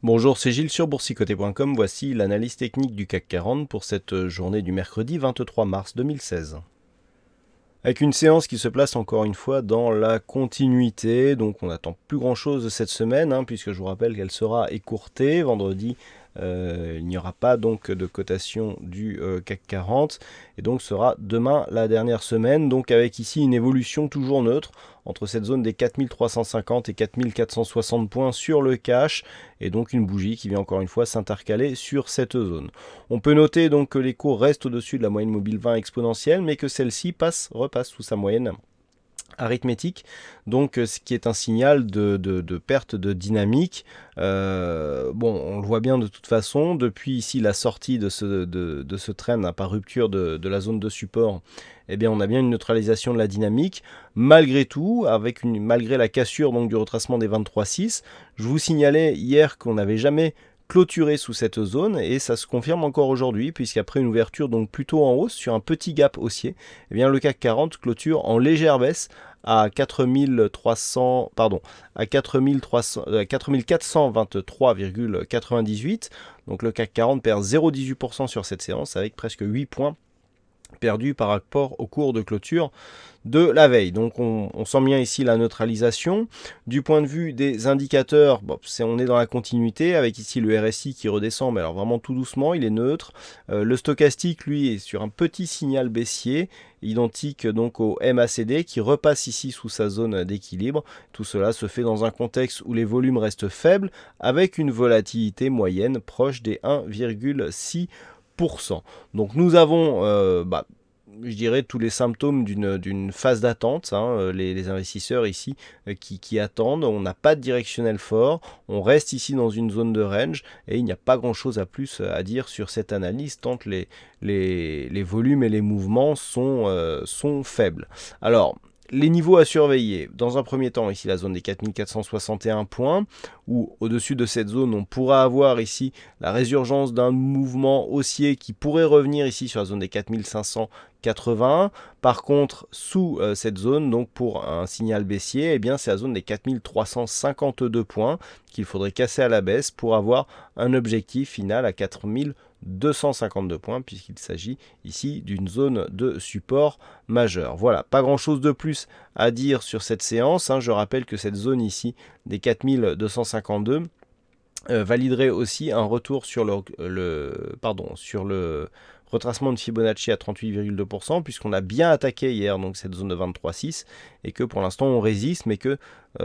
Bonjour, c'est Gilles sur boursicoté.com. Voici l'analyse technique du CAC 40 pour cette journée du mercredi 23 mars 2016. Avec une séance qui se place encore une fois dans la continuité, donc on n'attend plus grand chose de cette semaine, puisque je vous rappelle qu'elle sera écourtée. Vendredi, il n'y aura pas donc de cotation du CAC 40, et donc sera demain la dernière semaine, donc avec ici une évolution toujours neutre entre cette zone des 4350 et 4460 points sur le cash, et donc une bougie qui vient encore une fois s'intercaler sur cette zone. On peut noter donc que les cours restent au-dessus de la moyenne mobile 20 exponentielle, mais que celle-ci repasse sous sa moyenne arithmétique, donc ce qui est un signal de perte de dynamique. Bon, on le voit bien de toute façon, depuis ici la sortie de ce trend par rupture de la zone de support, eh bien on a bien une neutralisation de la dynamique, malgré tout, malgré la cassure donc du retracement des 23,6. Je vous signalais hier qu'on n'avait jamais clôturé sous cette zone, et ça se confirme encore aujourd'hui, puisqu'après une ouverture donc plutôt en hausse sur un petit gap haussier, eh bien le CAC 40 clôture en légère baisse à 4423,98. Donc le CAC 40 perd 0,18% sur cette séance, avec presque 8 points perdus par rapport au cours de clôture de la veille. Donc on sent bien ici la neutralisation. Du point de vue des indicateurs, on est dans la continuité, avec ici le RSI qui redescend, mais alors vraiment tout doucement, il est neutre. Le stochastique, lui, est sur un petit signal baissier, identique donc au MACD, qui repasse ici sous sa zone d'équilibre. Tout cela se fait dans un contexte où les volumes restent faibles, avec une volatilité moyenne proche des 1,6%. Donc nous avons je dirais tous les symptômes d'une phase d'attente, les investisseurs ici qui attendent. On n'a pas de directionnel fort, on reste ici dans une zone de range, et il n'y a pas grand chose à plus à dire sur cette analyse, tant que les volumes et les mouvements sont faibles. Alors, les niveaux à surveiller, dans un premier temps, ici la zone des 4461 points, où au-dessus de cette zone, on pourra avoir ici la résurgence d'un mouvement haussier qui pourrait revenir ici sur la zone des 4581. Par contre, sous cette zone, donc pour un signal baissier, eh bien c'est la zone des 4352 points qu'il faudrait casser à la baisse pour avoir un objectif final à 4252 points, puisqu'il s'agit ici d'une zone de support majeur. Voilà, pas grand chose de plus à dire sur cette séance. Je rappelle que cette zone ici des 4252 validerait aussi un retour sur sur le retracement de Fibonacci à 38,2%, puisqu'on a bien attaqué hier donc cette zone de 23,6, et que pour l'instant on résiste, mais que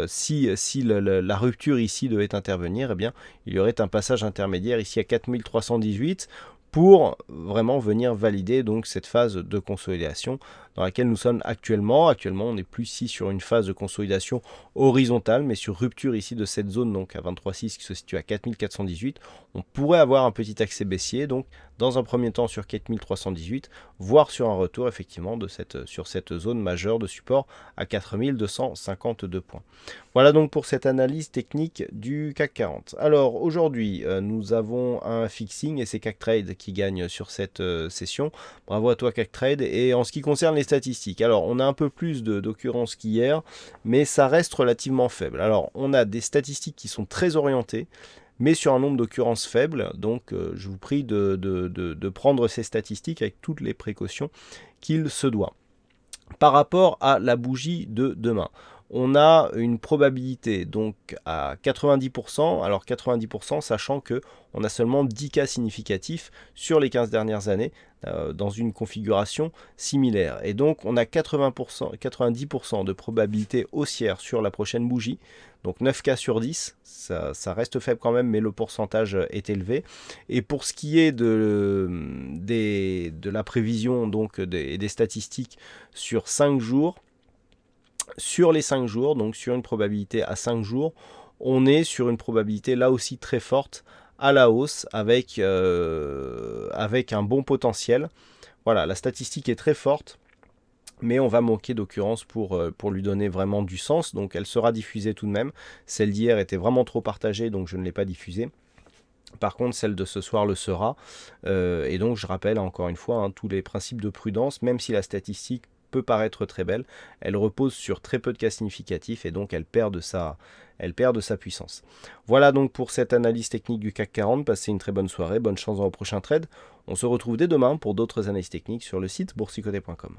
si la rupture ici devait intervenir, eh bien il y aurait un passage intermédiaire ici à 4318 pour vraiment venir valider donc cette phase de consolidation dans laquelle nous sommes actuellement. Actuellement, on n'est plus ici sur une phase de consolidation horizontale, mais sur rupture ici de cette zone donc à 23,6 qui se situe à 4418. On pourrait avoir un petit accès baissier, donc dans un premier temps sur 4318, voire sur un retour effectivement sur cette zone majeure de support à 4252 points. Voilà donc pour cette analyse technique du CAC 40. Alors aujourd'hui, nous avons un fixing, et c'est CAC Trade qui gagne sur cette session. Bravo à toi CAC Trade. Et en ce qui concerne les statistiques, alors on a un peu plus d'occurrences qu'hier, mais ça reste relativement faible. Alors on a des statistiques qui sont très orientées, mais sur un nombre d'occurrences faibles. Donc je vous prie de prendre ces statistiques avec toutes les précautions qu'il se doit. Par rapport à la bougie de demain, on a une probabilité donc à 90%, alors 90% sachant que on a seulement 10 cas significatifs sur les 15 dernières années dans une configuration similaire. Et donc on a 90% de probabilité haussière sur la prochaine bougie, donc 9 cas sur 10, ça reste faible quand même, mais le pourcentage est élevé. Et pour ce qui est de la prévision donc des statistiques sur 5 jours, sur les 5 jours, donc sur une probabilité à 5 jours, on est sur une probabilité là aussi très forte à la hausse, avec un bon potentiel. Voilà, la statistique est très forte, mais on va manquer d'occurrence pour lui donner vraiment du sens, donc elle sera diffusée tout de même. Celle d'hier était vraiment trop partagée, donc je ne l'ai pas diffusée. Par contre, celle de ce soir le sera. Et donc, je rappelle encore une fois tous les principes de prudence, même si la statistique peut paraître très belle, elle repose sur très peu de cas significatifs et donc elle perd de sa puissance. Voilà donc pour cette analyse technique du CAC 40. Passez une très bonne soirée, bonne chance dans vos prochains trades. On se retrouve dès demain pour d'autres analyses techniques sur le site boursicoté.com.